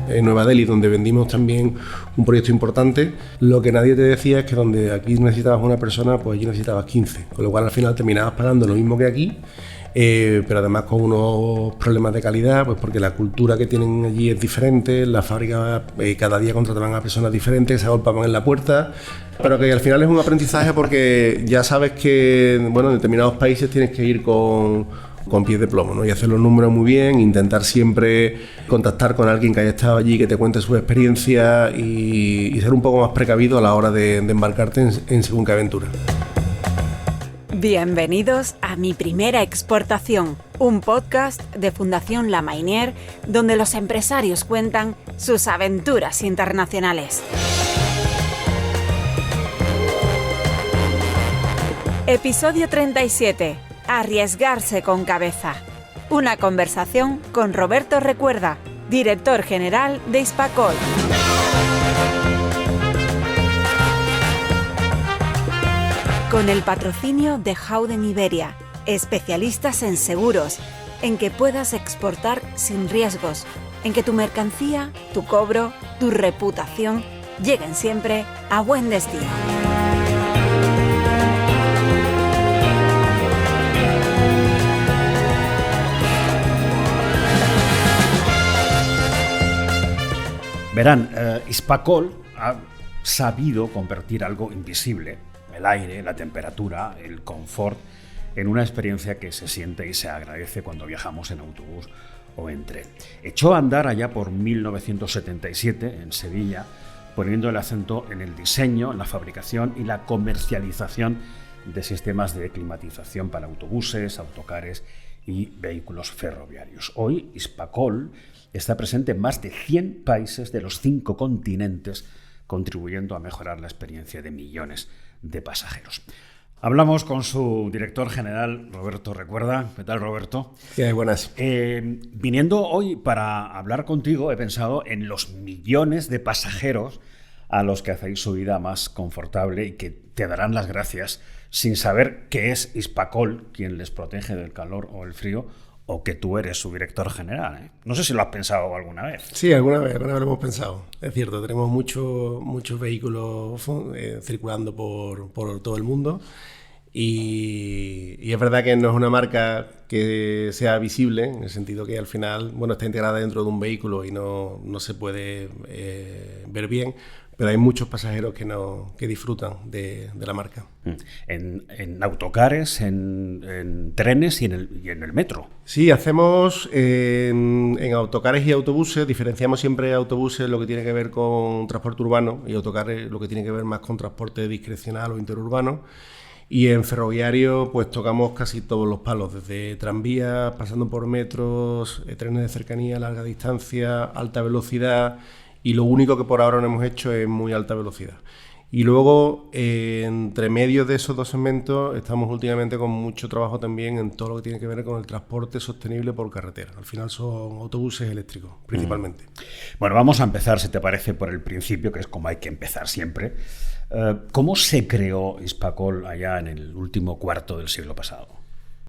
en Nueva Delhi, donde vendimos también un proyecto importante. Lo que nadie te decía es que donde aquí necesitabas una persona, pues allí necesitabas 15, con lo cual al final terminabas pagando lo mismo que aquí, pero además con unos problemas de calidad, pues porque la cultura que tienen allí es diferente, las fábricas cada día contrataban a personas diferentes, se agolpaban en la puerta, pero que al final es un aprendizaje porque ya sabes que, bueno, en determinados países tienes que ir con pies de plomo, ¿no? Y hacer los números muy bien, intentar siempre contactar con alguien que haya estado allí, que te cuente su experiencia y ser un poco más precavido a la hora de embarcarte en según qué aventura. Bienvenidos a Mi Primera Exportación, un podcast de Fundación La Mainière, donde los empresarios cuentan sus aventuras internacionales. Episodio 37. Arriesgarse con cabeza. Una conversación con Roberto Recuerda, director general de Hispacol. Con el patrocinio de Howden Iberia, especialistas en seguros, en que puedas exportar sin riesgos, en que tu mercancía, tu cobro, tu reputación lleguen siempre a buen destino. Verán, Hispacol ha sabido convertir algo invisible, el aire, la temperatura, el confort, en una experiencia que se siente y se agradece cuando viajamos en autobús o en tren. Echó a andar allá por 1977 en Sevilla, poniendo el acento en el diseño, en la fabricación y la comercialización de sistemas de climatización para autobuses, autocares y vehículos ferroviarios. Hoy, Hispacol está presente en más de 100 países de los 5 continentes, contribuyendo a mejorar la experiencia de millones de pasajeros. Hablamos con su director general, Roberto Recuerda. ¿Qué tal, Roberto? ¿Qué hay? Buenas. Viniendo hoy para hablar contigo, he pensado en los millones de pasajeros a los que hacéis su vida más confortable y que te darán las gracias sin saber que es Hispacol quien les protege del calor o el frío, o que tú eres su director general, ¿eh? No sé si lo has pensado alguna vez. Sí, alguna vez lo hemos pensado. Es cierto, tenemos muchos vehículos circulando por todo el mundo y es verdad que no es una marca que sea visible, en el sentido que al final, bueno, está integrada dentro de un vehículo y no se puede ver bien, pero hay muchos pasajeros que disfrutan de la marca. En autocares, en trenes y en el metro. Sí, hacemos en autocares y autobuses, diferenciamos siempre autobuses lo que tiene que ver con transporte urbano y autocares lo que tiene que ver más con transporte discrecional o interurbano. Y en ferroviario pues tocamos casi todos los palos, desde tranvías, pasando por metros, trenes de cercanía, larga distancia, alta velocidad. Y lo único que por ahora no hemos hecho es muy alta velocidad. Y luego, entre medio de esos dos segmentos, estamos últimamente con mucho trabajo también en todo lo que tiene que ver con el transporte sostenible por carretera. Al final son autobuses eléctricos, principalmente. Bueno, vamos a empezar, si te parece, por el principio, que es como hay que empezar siempre. ¿Cómo se creó Hispacol allá en el último cuarto del siglo pasado?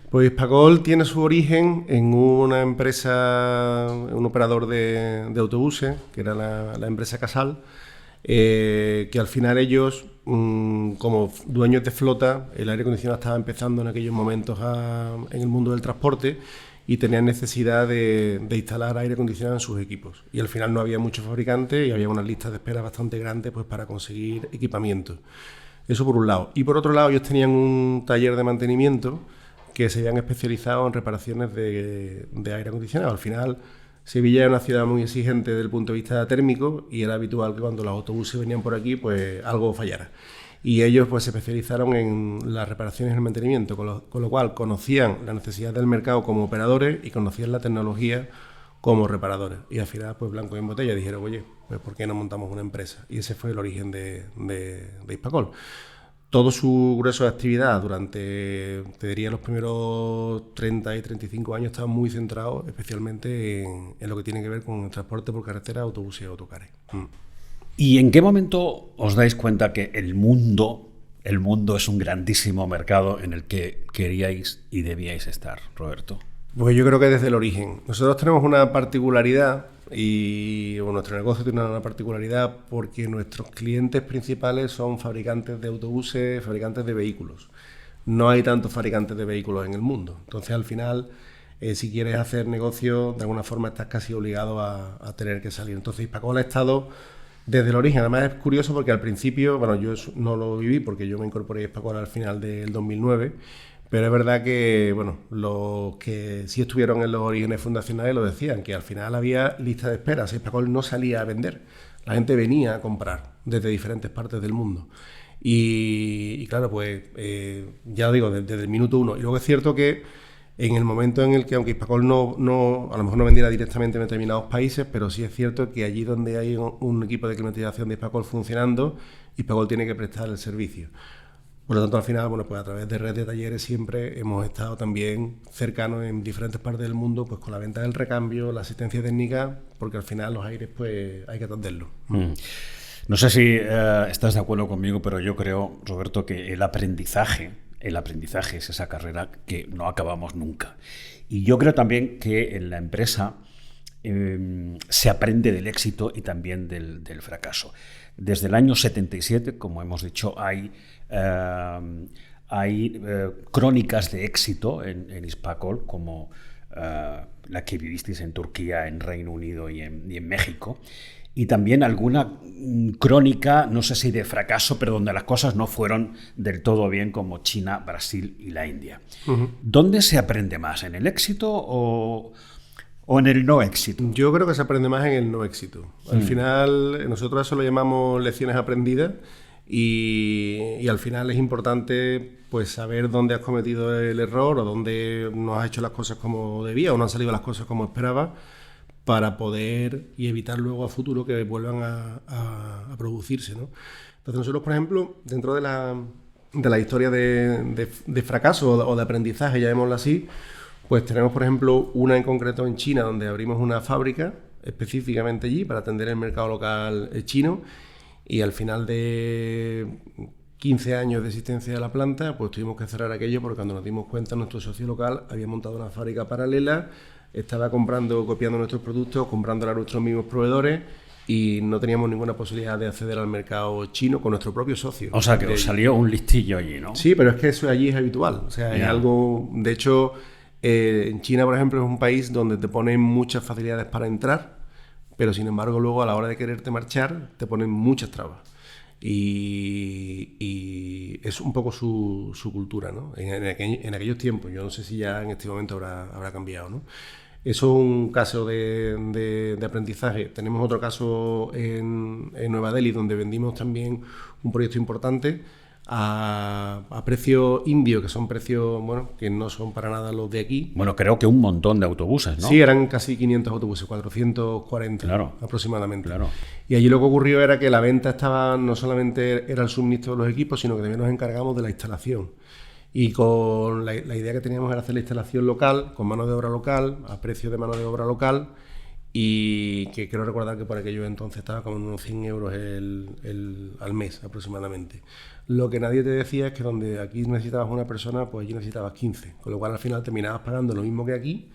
Pues Hispacol tiene su origen en una empresa, un operador de autobuses, que era la empresa Casal, que al final ellos, como dueños de flota, el aire acondicionado estaba empezando en aquellos momentos en el mundo del transporte y tenían necesidad de instalar aire acondicionado en sus equipos. Y al final no había muchos fabricantes y había unas listas de espera bastante grandes pues, para conseguir equipamiento. Eso por un lado. Y por otro lado, ellos tenían un taller de mantenimiento que se habían especializado en reparaciones de aire acondicionado. Al final, Sevilla es una ciudad muy exigente desde el punto de vista térmico y era habitual que cuando los autobuses venían por aquí, pues algo fallara. Y ellos pues se especializaron en las reparaciones y el mantenimiento, con lo cual conocían la necesidad del mercado como operadores y conocían la tecnología como reparadores. Y al final, pues blanco y en botella, dijeron, oye, pues ¿por qué no montamos una empresa? Y ese fue el origen de Hispacol. Todo su grueso de actividad durante, te diría, los primeros 30 y 35 años estaba muy centrado especialmente en lo que tiene que ver con el transporte por carretera, autobuses y autocares. ¿Y en qué momento os dais cuenta que el mundo es un grandísimo mercado en el que queríais y debíais estar, Roberto? Pues yo creo que desde el origen. Nosotros tenemos una particularidad y nuestro negocio tiene una particularidad porque nuestros clientes principales son fabricantes de autobuses, fabricantes de vehículos. No hay tantos fabricantes de vehículos en el mundo. Entonces, al final, si quieres hacer negocio, de alguna forma estás casi obligado a tener que salir. Entonces, Hispacol ha estado desde el origen. Además, es curioso porque al principio, bueno, yo no lo viví porque yo me incorporé a Hispacol al final del 2009, pero es verdad que, bueno, los que sí estuvieron en los orígenes fundacionales lo decían, que al final había lista de espera. Hispacol no salía a vender, la gente venía a comprar desde diferentes partes del mundo. Y claro, pues ya lo digo, desde el minuto uno. Y luego es cierto que en el momento en el que, aunque Hispacol a lo mejor no vendiera directamente en determinados países, pero sí es cierto que allí donde hay un equipo de climatización de Hispacol funcionando, Hispacol tiene que prestar el servicio. Por lo tanto, al final, bueno, pues a través de red de talleres siempre hemos estado también cercanos en diferentes partes del mundo, pues con la venta del recambio, la asistencia técnica, porque al final los aires, pues hay que atenderlos. No sé si estás de acuerdo conmigo, pero yo creo, Roberto, que el aprendizaje es esa carrera que no acabamos nunca. Y yo creo también que en la empresa se aprende del éxito y también del fracaso. Desde el año 77, como hemos dicho, hay crónicas de éxito en Hispacol, como la que vivisteis en Turquía, en Reino Unido y en México. Y también alguna crónica, no sé si de fracaso, pero donde las cosas no fueron del todo bien, como China, Brasil y la India. Uh-huh. ¿Dónde se aprende más? ¿En el éxito o en el no éxito? Yo creo que se aprende más en el no éxito. Al final, nosotros eso lo llamamos lecciones aprendidas y al final es importante pues saber dónde has cometido el error o dónde no has hecho las cosas como debía o no han salido las cosas como esperabas, para poder y evitar luego a futuro que vuelvan a producirse, ¿no? Entonces nosotros, por ejemplo, dentro de la historia de fracaso o de aprendizaje, llamémoslo así, pues tenemos, por ejemplo, una en concreto en China, donde abrimos una fábrica específicamente allí para atender el mercado local chino, y al final de 15 años de existencia de la planta, pues tuvimos que cerrar aquello porque cuando nos dimos cuenta nuestro socio local había montado una fábrica paralela, estaba copiando nuestros productos, comprándola a nuestros mismos proveedores y no teníamos ninguna posibilidad de acceder al mercado chino con nuestro propio socio. O sea, que os salió un listillo allí, ¿no? Sí, pero es que eso allí es habitual. O sea, es algo... De hecho, en China, por ejemplo, es un país donde te ponen muchas facilidades para entrar, pero sin embargo luego a la hora de quererte marchar te ponen muchas trabas. Y es un poco su cultura, ¿no? En aquellos tiempos. Yo no sé si ya en este momento habrá cambiado, ¿no? Eso es un caso de aprendizaje. Tenemos otro caso en Nueva Delhi, donde vendimos también un proyecto importante a precio indio, que son precios, bueno, que no son para nada los de aquí. Bueno, creo que un montón de autobuses, ¿no? Sí, eran casi 500 autobuses, 440 aproximadamente. Claro. Y allí lo que ocurrió era que la venta estaba, no solamente era el suministro de los equipos, sino que también nos encargamos de la instalación. Y con la idea que teníamos era hacer la instalación local, con mano de obra local, a precio de mano de obra local, y que quiero recordar que por aquello entonces estaba como unos 100 euros al mes aproximadamente. Lo que nadie te decía es que donde aquí necesitabas una persona, pues allí necesitabas 15, con lo cual al final terminabas pagando lo mismo que aquí,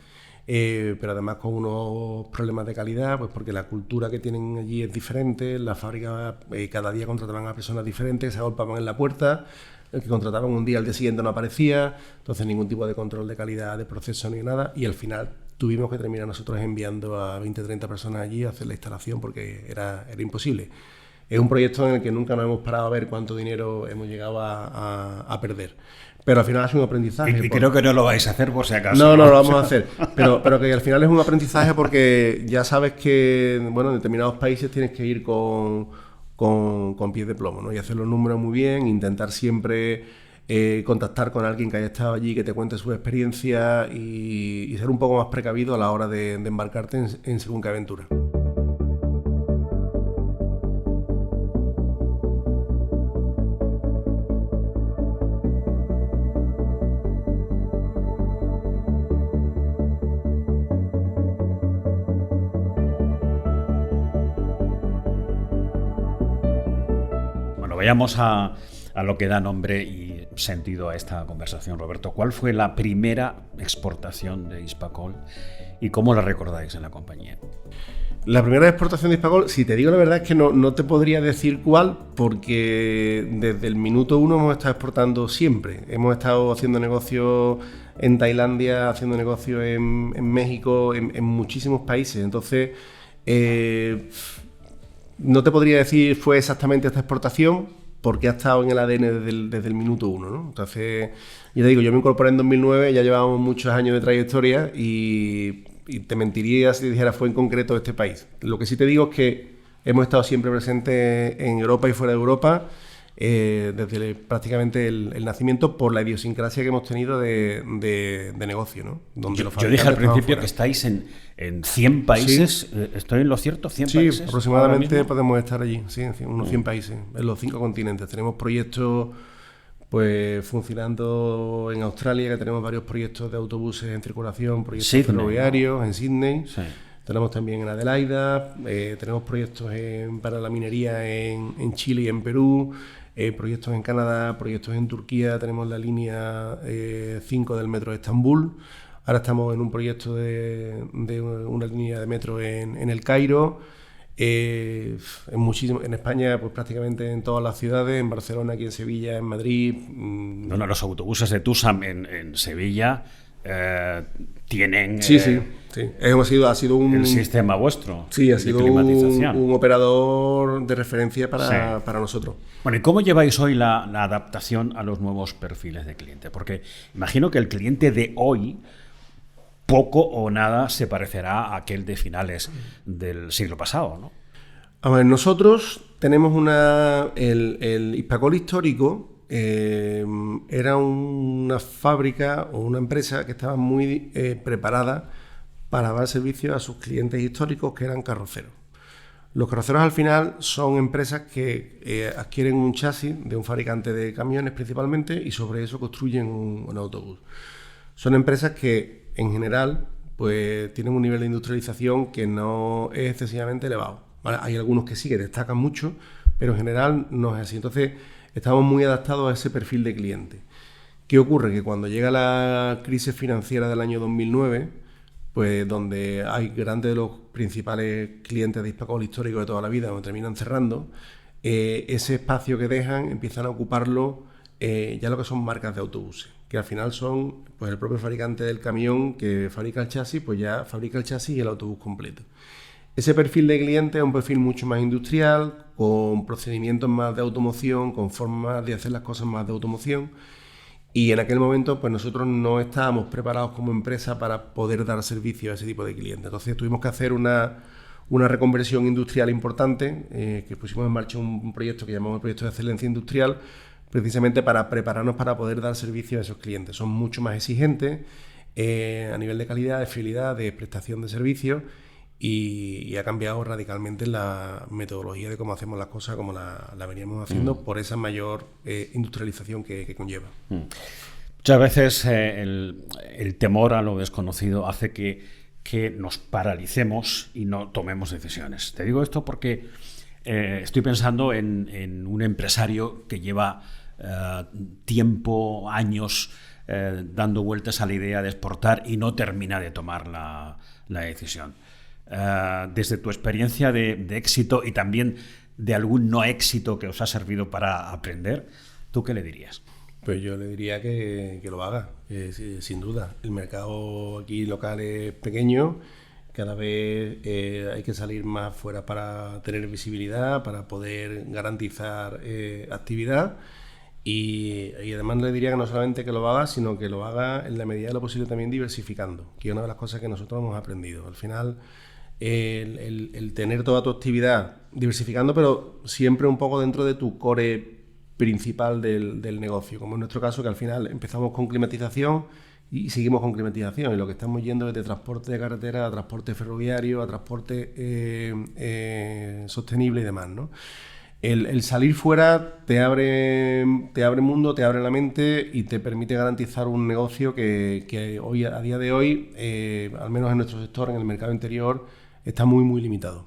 pero además con unos problemas de calidad, pues porque la cultura que tienen allí es diferente, la fábrica cada día contrataban a personas diferentes, se agolpaban en la puerta, el que contrataban un día, al día siguiente no aparecía, entonces ningún tipo de control de calidad de proceso ni nada, y al final tuvimos que terminar nosotros enviando a 20-30 personas allí a hacer la instalación porque era imposible. Es un proyecto en el que nunca nos hemos parado a ver cuánto dinero hemos llegado a perder. Pero al final es un aprendizaje. Y creo que no lo vais a hacer por si acaso. No lo vamos a hacer. Pero que al final es un aprendizaje porque ya sabes que, bueno, en determinados países tienes que ir con pies de plomo, ¿no? Y hacer los números muy bien, intentar siempre contactar con alguien que haya estado allí, que te cuente su experiencia y ser un poco más precavido a la hora de embarcarte en según qué aventura. Vayamos a lo que da nombre y sentido a esta conversación, Roberto. ¿Cuál fue la primera exportación de Hispacol y cómo la recordáis en la compañía? La primera exportación de Hispacol, si te digo la verdad, es que no te podría decir cuál, porque desde el minuto uno hemos estado exportando siempre. Hemos estado haciendo negocios en Tailandia, haciendo negocios en México, en muchísimos países. Entonces, no te podría decir fue exactamente esta exportación, porque ha estado en el ADN desde el minuto uno, ¿no? Entonces, ya te digo, yo me incorporé en 2009, ya llevábamos muchos años de trayectoria y te mentiría si te dijera fue en concreto este país. Lo que sí te digo es que hemos estado siempre presentes en Europa y fuera de Europa desde prácticamente el nacimiento, por la idiosincrasia que hemos tenido de negocio, ¿no? Donde yo dije al principio que estáis en 100 países. ¿Sí? ¿Estoy en lo cierto? ¿100 países? Sí, aproximadamente podemos estar allí, sí, unos 100 países, en los 5 continentes. Tenemos proyectos pues funcionando en Australia, que tenemos varios proyectos de autobuses en circulación, proyectos ferroviarios, ¿no? En Sydney. Sí. Tenemos también en Adelaida, tenemos proyectos para la minería en Chile y en Perú, proyectos en Canadá, proyectos en Turquía, tenemos la línea 5 del metro de Estambul. Ahora estamos en un proyecto de una línea de metro en El Cairo. En España, pues prácticamente en todas las ciudades, en Barcelona, aquí en Sevilla, en Madrid. Bueno, los autobuses de TUSAM en Sevilla tienen... Sí. Ha sido un... El sistema vuestro. Sí, ha sido un operador de referencia para nosotros. Bueno, ¿y cómo lleváis hoy la adaptación a los nuevos perfiles de cliente? Porque imagino que el cliente de hoy poco o nada se parecerá a aquel de finales del siglo pasado, ¿no? A ver, nosotros tenemos el Hispacol histórico. Era una fábrica o una empresa que estaba muy preparada para dar servicio a sus clientes históricos, que eran carroceros. Los carroceros al final son empresas que adquieren un chasis de un fabricante de camiones principalmente y sobre eso construyen un autobús. Son empresas que en general pues tienen un nivel de industrialización que no es excesivamente elevado, ¿vale? Hay algunos que sí, que destacan mucho, pero en general no es así. Entonces estamos muy adaptados a ese perfil de cliente. ¿Qué ocurre? Que cuando llega la crisis financiera del año 2009, pues donde hay grandes de los principales clientes de Hispacol histórico de toda la vida, donde terminan cerrando, ese espacio que dejan empiezan a ocuparlo ya lo que son marcas de autobuses, que al final son pues el propio fabricante del camión que fabrica el chasis, pues ya fabrica el chasis y el autobús completo. Ese perfil de cliente es un perfil mucho más industrial, con procedimientos más de automoción, con formas de hacer las cosas más de automoción, y en aquel momento pues nosotros no estábamos preparados como empresa para poder dar servicio a ese tipo de clientes. Entonces tuvimos que hacer una reconversión industrial importante, que pusimos en marcha un proyecto que llamamos el Proyecto de Excelencia Industrial, precisamente para prepararnos para poder dar servicio a esos clientes. Son mucho más exigentes a nivel de calidad, de fidelidad, de prestación de servicios, y ha cambiado radicalmente la metodología de cómo hacemos las cosas, como la veníamos haciendo, por esa mayor industrialización que conlleva. Muchas veces el temor a lo desconocido hace que nos paralicemos y no tomemos decisiones. Te digo esto porque estoy pensando en un empresario que lleva tiempo, años, dando vueltas a la idea de exportar y no termina de tomar la decisión. Desde tu experiencia de éxito y también de algún no éxito que os ha servido para aprender, ¿tú qué le dirías? Pues yo le diría que lo haga, sin duda. El mercado aquí local es pequeño, cada vez hay que salir más fuera para tener visibilidad, para poder garantizar actividad, y además le diría que no solamente que lo haga, sino que lo haga en la medida de lo posible también diversificando, que es una de las cosas que nosotros hemos aprendido. Al final, el tener toda tu actividad diversificando, pero siempre un poco dentro de tu core principal del negocio, como en nuestro caso, que al final empezamos con climatización y seguimos con climatización, y lo que estamos yendo es de transporte de carretera a transporte ferroviario, a transporte sostenible y demás, ¿no? El salir fuera te abre mundo, te abre la mente y te permite garantizar un negocio que hoy, a día de hoy, al menos en nuestro sector, en el mercado interior, está muy, muy limitado.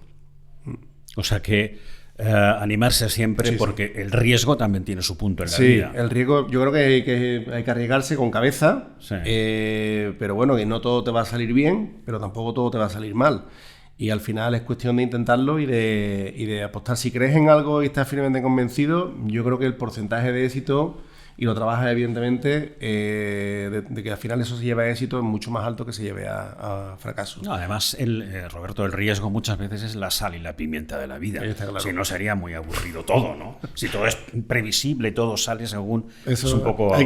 O sea que animarse siempre porque el riesgo también tiene su punto en la vida. Sí, el riesgo, yo creo que hay que arriesgarse con cabeza, pero bueno, que no todo te va a salir bien, pero tampoco todo te va a salir mal. Y al final es cuestión de intentarlo y de apostar. Si crees en algo y estás firmemente convencido, yo creo que el porcentaje de éxito, y lo trabajas evidentemente, de que al final eso se lleve a éxito es mucho más alto que se lleve a fracaso. No, además, Roberto, el riesgo muchas veces es la sal y la pimienta de la vida. Está claro. Si no, sería muy aburrido todo, ¿no? Si todo es previsible, todo sale según... Eso, es un poco... hay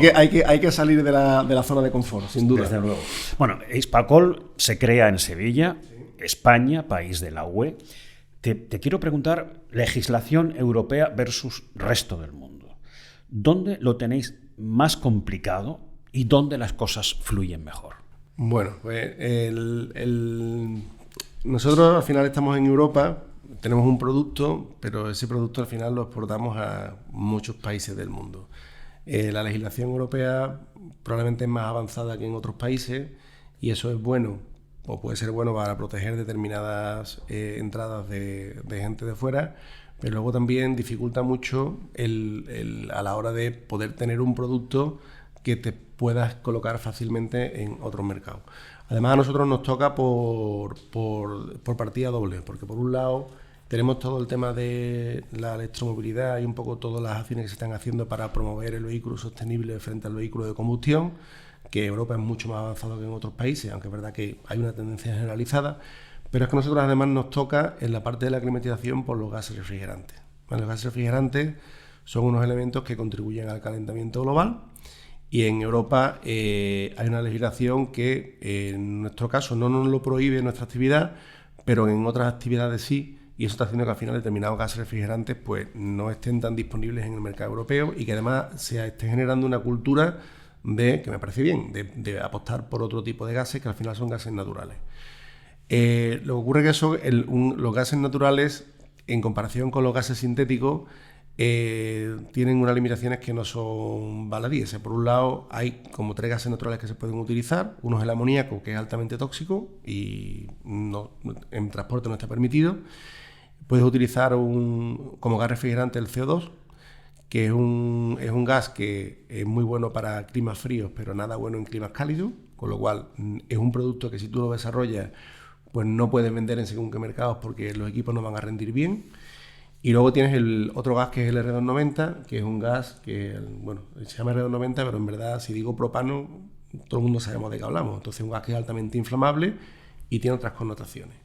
que salir de la zona de confort, sin duda. Desde luego. Bueno, Hispacol se crea en Sevilla, España, país de la UE. Te quiero preguntar, legislación europea versus resto del mundo. ¿Dónde lo tenéis más complicado y dónde las cosas fluyen mejor? Bueno, pues nosotros al final estamos en Europa, tenemos un producto, pero ese producto al final lo exportamos a muchos países del mundo. La legislación europea probablemente es más avanzada que en otros países y eso es bueno, o puede ser bueno para proteger determinadas entradas de gente de fuera, pero luego también dificulta mucho a la hora de poder tener un producto que te puedas colocar fácilmente en otros mercados. Además, a nosotros nos toca por partida doble, porque por un lado tenemos todo el tema de la electromovilidad y un poco todas las acciones que se están haciendo para promover el vehículo sostenible frente al vehículo de combustión, que Europa es mucho más avanzado que en otros países, aunque es verdad que hay una tendencia generalizada. Pero es que a nosotros además nos toca en la parte de la climatización por los gases refrigerantes. Bueno, los gases refrigerantes son unos elementos que contribuyen al calentamiento global y en Europa hay una legislación que en nuestro caso no nos lo prohíbe en nuestra actividad, pero en otras actividades sí, y eso está haciendo que al final determinados gases refrigerantes pues no estén tan disponibles en el mercado europeo y que además se esté generando una cultura que me parece bien, de apostar por otro tipo de gases que al final son gases naturales. Lo que ocurre es que los gases naturales, en comparación con los gases sintéticos, tienen unas limitaciones que no son baladíes. Por un lado, hay como 3 gases naturales que se pueden utilizar. Uno es el amoníaco, que es altamente tóxico y en transporte no está permitido. Puedes utilizar como gas refrigerante el CO2, que es un gas que es muy bueno para climas fríos, pero nada bueno en climas cálidos, con lo cual es un producto que si tú lo desarrollas, pues no puedes vender en según qué mercados porque los equipos no van a rendir bien. Y luego tienes el otro gas que es el R290, que es un gas que, bueno, se llama R290, pero en verdad si digo propano, todo el mundo sabemos de qué hablamos. Entonces es un gas que es altamente inflamable y tiene otras connotaciones.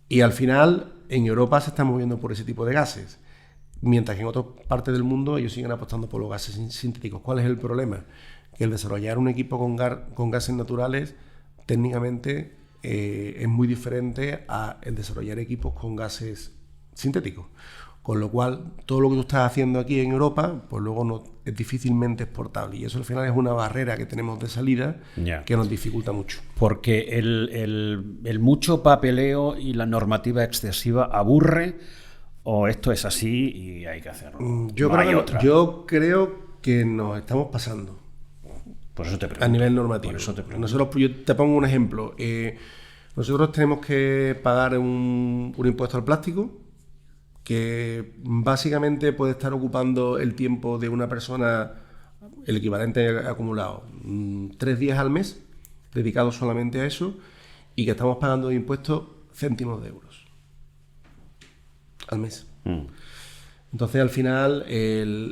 Y al final, en Europa se están moviendo por ese tipo de gases, mientras que en otras partes del mundo ellos siguen apostando por los gases sintéticos. ¿Cuál es el problema? Que el desarrollar un equipo con gases naturales técnicamente es muy diferente a el desarrollar equipos con gases sintéticos, con lo cual todo lo que tú estás haciendo aquí en Europa pues luego no es difícilmente exportable y eso al final es una barrera que tenemos de salida que nos dificulta mucho. Porque el mucho papeleo y la normativa excesiva aburre, o esto es así y hay que hacerlo. Yo creo que nos estamos pasando. Por eso te pregunto. A nivel normativo. Nosotros, yo te pongo un ejemplo. Nosotros tenemos que pagar un impuesto al plástico que básicamente puede estar ocupando el tiempo de una persona, el equivalente acumulado, 3 días al mes, dedicados solamente a eso, y que estamos pagando de impuestos céntimos de euros al mes. Entonces, al final,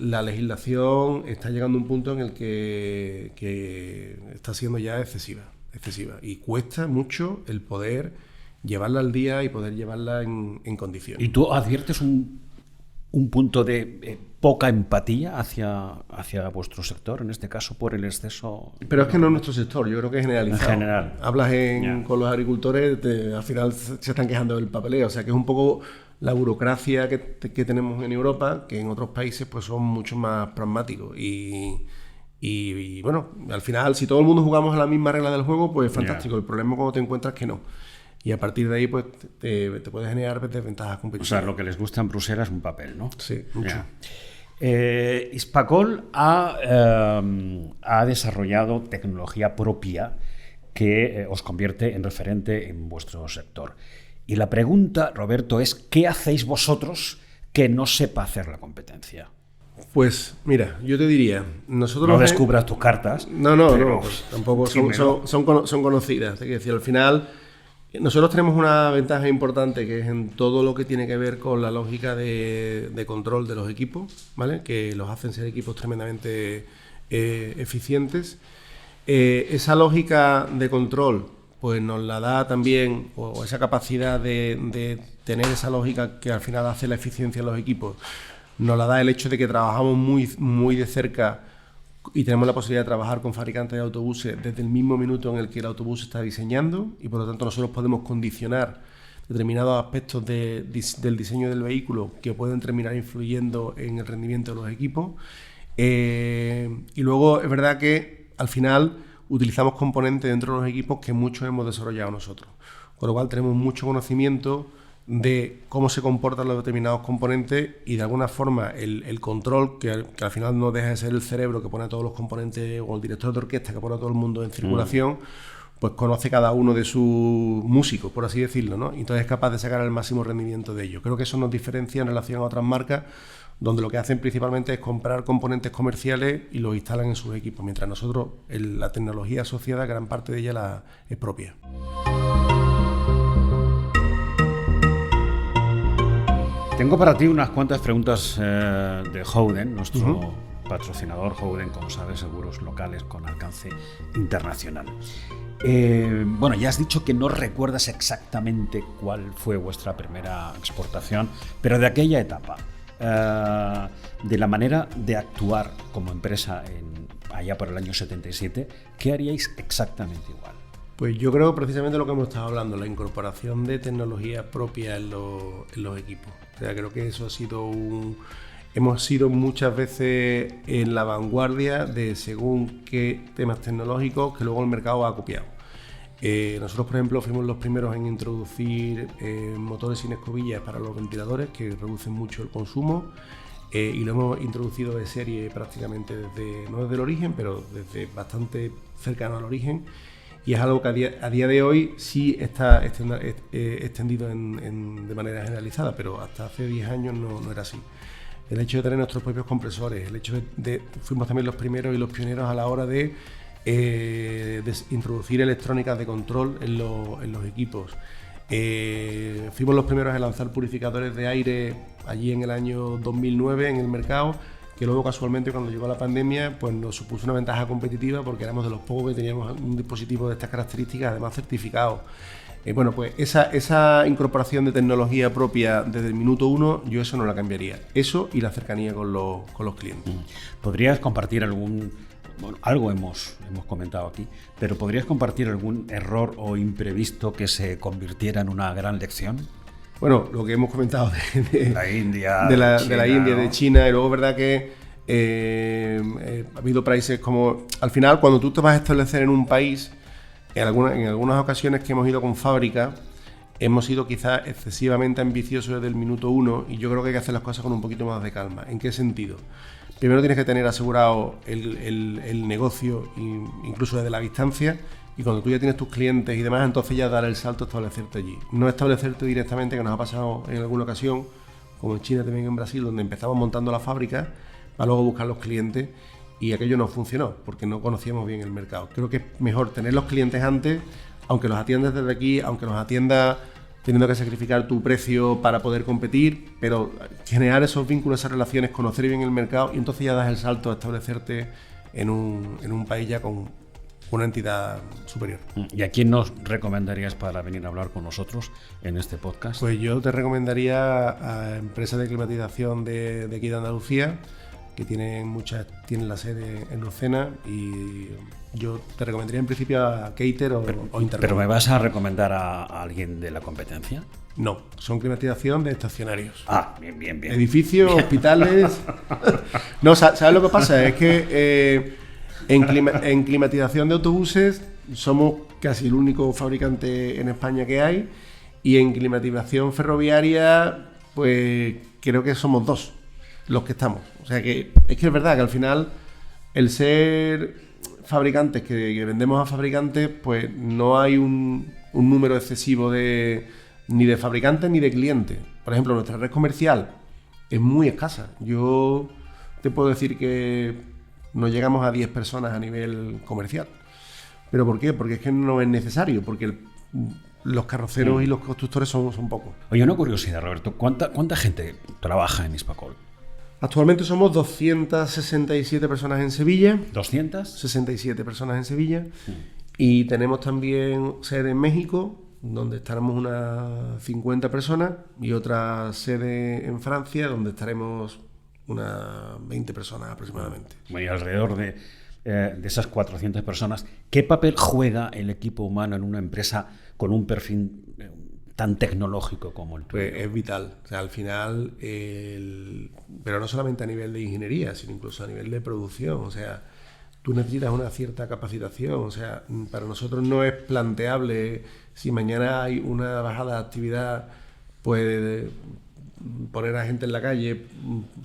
la legislación está llegando a un punto en el que está siendo ya excesiva, y cuesta mucho el poder llevarla al día y poder llevarla en condiciones. ¿Y tú adviertes un punto de poca empatía hacia vuestro sector, en este caso por el exceso? Pero es que no es nuestro sector, yo creo que es generalizado. En general. Hablas con los agricultores, al final se están quejando del papeleo, o sea que es un poco la burocracia que tenemos en Europa, que en otros países pues son mucho más pragmáticos y bueno, al final si todo el mundo jugamos a la misma regla del juego, pues fantástico. El problema es cuando te encuentras que no. Y a partir de ahí pues te puedes generar desventajas competitivas. O sea, lo que les gusta en Bruselas es un papel, ¿no? Sí, mucho. Hispacol ha desarrollado tecnología propia que os convierte en referente en vuestro sector. Y la pregunta, Roberto, es ¿qué hacéis vosotros que no sepa hacer la competencia? Pues mira, yo te diría, nosotros... No descubras tus cartas. No, pues, tampoco son conocidas. Es decir, al final, nosotros tenemos una ventaja importante que es en todo lo que tiene que ver con la lógica de control de los equipos, ¿vale? Que los hacen ser equipos tremendamente eficientes. Esa lógica de control pues nos la da también, o esa capacidad de tener esa lógica que al final hace la eficiencia en los equipos, nos la da el hecho de que trabajamos muy de cerca y tenemos la posibilidad de trabajar con fabricantes de autobuses desde el mismo minuto en el que el autobús se está diseñando, y por lo tanto nosotros podemos condicionar determinados aspectos del diseño del vehículo que pueden terminar influyendo en el rendimiento de los equipos. Y luego es verdad que al final utilizamos componentes dentro de los equipos que muchos hemos desarrollado nosotros, con lo cual tenemos mucho conocimiento de cómo se comportan los determinados componentes, y de alguna forma el control, que al final no deja de ser el cerebro que pone a todos los componentes, o el director de orquesta que pone a todo el mundo en circulación, pues conoce cada uno de sus músicos, por así decirlo, ¿no? Y entonces es capaz de sacar el máximo rendimiento de ellos. Creo que eso nos diferencia en relación a otras marcas, donde lo que hacen principalmente es comprar componentes comerciales y los instalan en sus equipos, mientras nosotros la tecnología asociada, gran parte de ella es propia. Tengo para ti unas cuantas preguntas de Howden, nuestro patrocinador. Howden, como sabes, seguros locales con alcance internacional. Bueno, ya has dicho que no recuerdas exactamente cuál fue vuestra primera exportación, pero de aquella etapa, de la manera de actuar como empresa allá por el año 77, ¿qué haríais exactamente igual? Pues yo creo precisamente lo que hemos estado hablando, la incorporación de tecnología propia en los equipos. O sea, creo que eso ha sido hemos sido muchas veces en la vanguardia de según qué temas tecnológicos que luego el mercado ha copiado. Nosotros, por ejemplo, fuimos los primeros en introducir motores sin escobillas para los ventiladores, que reducen mucho el consumo, y lo hemos introducido de serie prácticamente no desde el origen, pero desde bastante cercano al origen. Y es algo que a día de hoy sí está extendido de manera generalizada, pero hasta hace 10 años no era así. El hecho de tener nuestros propios compresores, el hecho fuimos también los primeros y los pioneros a la hora de introducir electrónicas de control en los equipos. Fuimos los primeros en lanzar purificadores de aire allí en el año 2009 en el mercado, que luego casualmente cuando llegó la pandemia pues nos supuso una ventaja competitiva, porque éramos de los pocos que teníamos un dispositivo de estas características, además certificado. Bueno, pues esa incorporación de tecnología propia desde el minuto uno, yo eso no la cambiaría. Eso y la cercanía con los clientes. ¿Podrías compartir algo hemos comentado aquí, pero podrías compartir algún error o imprevisto que se convirtiera en una gran lección? Bueno, lo que hemos comentado de la India, de la India, ¿no? de China, y luego es verdad que ha habido países como... Al final, cuando tú te vas a establecer en un país, en algunas ocasiones que hemos ido con fábrica, hemos sido quizás excesivamente ambiciosos desde el minuto uno, y yo creo que hay que hacer las cosas con un poquito más de calma. ¿En qué sentido? Primero tienes que tener asegurado el negocio, incluso desde la distancia, y cuando tú ya tienes tus clientes y demás, entonces ya dar el salto a establecerte allí. No establecerte directamente, que nos ha pasado en alguna ocasión, como en China, también en Brasil, donde empezamos montando la fábrica para luego buscar los clientes, y aquello no funcionó porque no conocíamos bien el mercado. Creo que es mejor tener los clientes antes, aunque los atiendas desde aquí, aunque los atiendas teniendo que sacrificar tu precio para poder competir, pero generar esos vínculos, esas relaciones, conocer bien el mercado, y entonces ya das el salto a establecerte en un país ya con una entidad superior. ¿Y a quién nos recomendarías para venir a hablar con nosotros en este podcast? Pues yo te recomendaría a empresas de climatización de aquí de Andalucía, que tienen la sede en Lucena, y yo te recomendaría en principio a Keiter o Intercom. ¿Pero me vas a recomendar a alguien de la competencia? No, son climatización de estacionarios. Ah, bien. Edificios, hospitales... No, ¿sabes lo que pasa? Es que en climatización de autobuses somos casi el único fabricante en España que hay, y en climatización ferroviaria pues creo que somos 2 los que estamos. O sea que es verdad que al final el ser fabricantes que vendemos a fabricantes, pues no hay un número excesivo ni de fabricantes ni de clientes. Por ejemplo, nuestra red comercial es muy escasa. Yo te puedo decir que no llegamos a 10 personas a nivel comercial. ¿Pero por qué? Porque es que no es necesario, porque los carroceros y los constructores son pocos. Oye, una curiosidad, Roberto. ¿Cuánta gente trabaja en Hispacol? Actualmente somos 267 personas en Sevilla. ¿200? 67 personas en Sevilla. Y tenemos también sede en México, donde estaremos unas 50 personas, y otra sede en Francia, donde estaremos unas 20 personas aproximadamente. Bueno, y alrededor de esas 400 personas, ¿qué papel juega el equipo humano en una empresa con un perfil tan tecnológico como el tuyo? Pues es vital. O sea, al final, pero no solamente a nivel de ingeniería, sino incluso a nivel de producción. O sea, tú necesitas una cierta capacitación. O sea, para nosotros no es planteable, si mañana hay una bajada de actividad, pues poner a gente en la calle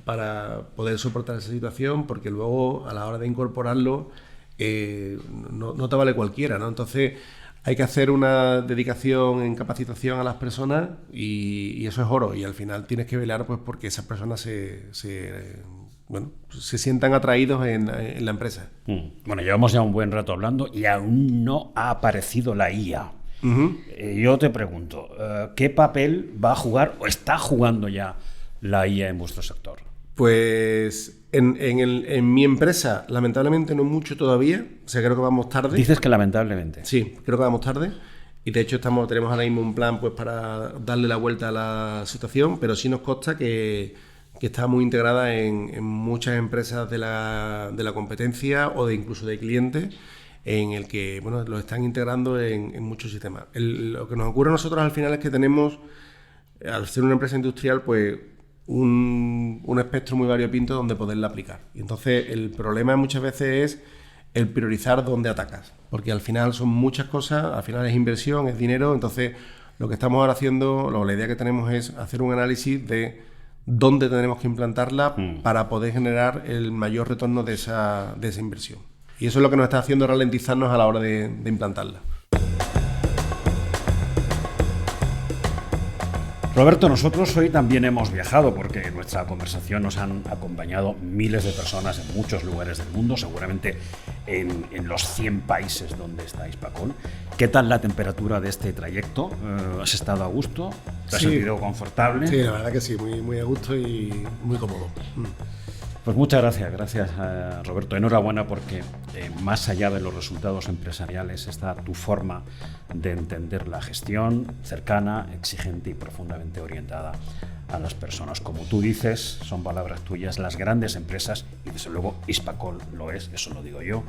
para poder soportar esa situación, porque luego a la hora de incorporarlo no te vale cualquiera, ¿no? Entonces hay que hacer una dedicación en capacitación a las personas y eso es oro, y al final tienes que velar pues porque esas personas se sientan atraídos en la empresa. Bueno, llevamos ya un buen rato hablando y aún no ha aparecido la IA. Yo te pregunto, ¿qué papel va a jugar o está jugando ya la IA en vuestro sector? Pues en mi empresa, lamentablemente no mucho todavía. O sea, creo que vamos tarde. ¿Dices que lamentablemente? Sí, creo que vamos tarde. Y de hecho tenemos ahora mismo un plan pues para darle la vuelta a la situación, pero sí nos consta que está muy integrada en muchas empresas de la competencia o incluso de clientes, en el que lo están integrando en muchos sistemas. Lo que nos ocurre a nosotros al final es que tenemos, al ser una empresa industrial, pues un espectro muy variopinto donde poderla aplicar. Y entonces el problema muchas veces es el priorizar dónde atacas, porque al final son muchas cosas, al final es inversión, es dinero. Entonces lo que estamos ahora haciendo, la idea que tenemos es hacer un análisis de dónde tenemos que implantarla para poder generar el mayor retorno de esa inversión. Y eso es lo que nos está haciendo ralentizarnos a la hora de implantarla. Roberto, nosotros hoy también hemos viajado porque en nuestra conversación nos han acompañado miles de personas en muchos lugares del mundo, seguramente en los 100 países donde está Hispacol. ¿Qué tal la temperatura de este trayecto? ¿Has estado a gusto? ¿Te has sentido confortable? Sí, la verdad que sí, muy, muy a gusto y muy cómodo. Pues muchas gracias Roberto. Enhorabuena porque más allá de los resultados empresariales está tu forma de entender la gestión, cercana, exigente y profundamente orientada a las personas. Como tú dices, son palabras tuyas, las grandes empresas, y desde luego Hispacol lo es, eso lo digo yo,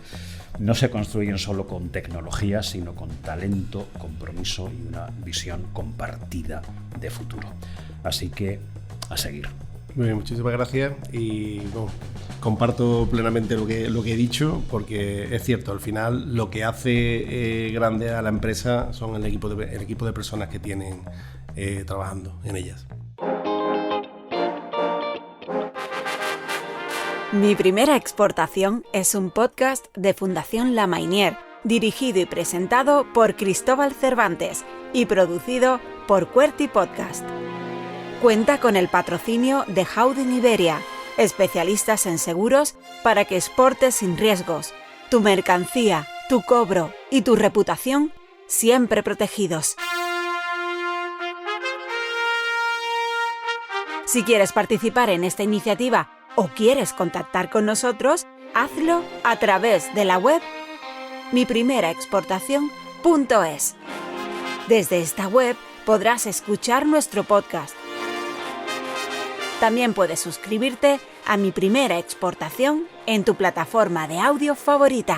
no se construyen solo con tecnología, sino con talento, compromiso y una visión compartida de futuro. Así que a seguir. Muy bien, muchísimas gracias y comparto plenamente lo que he dicho, porque es cierto, al final lo que hace grande a la empresa son el equipo de personas que tienen trabajando en ellas. Mi primera exportación es un podcast de Fundación La Mainier, dirigido y presentado por Cristóbal Cervantes y producido por QWERTY Podcast. Cuenta con el patrocinio de Howden Iberia, especialistas en seguros para que exportes sin riesgos. Tu mercancía, tu cobro y tu reputación siempre protegidos. Si quieres participar en esta iniciativa o quieres contactar con nosotros, hazlo a través de la web miprimeraexportacion.es. Desde esta web podrás escuchar nuestro podcast. También puedes suscribirte a Mi Primera Exportación en tu plataforma de audio favorita.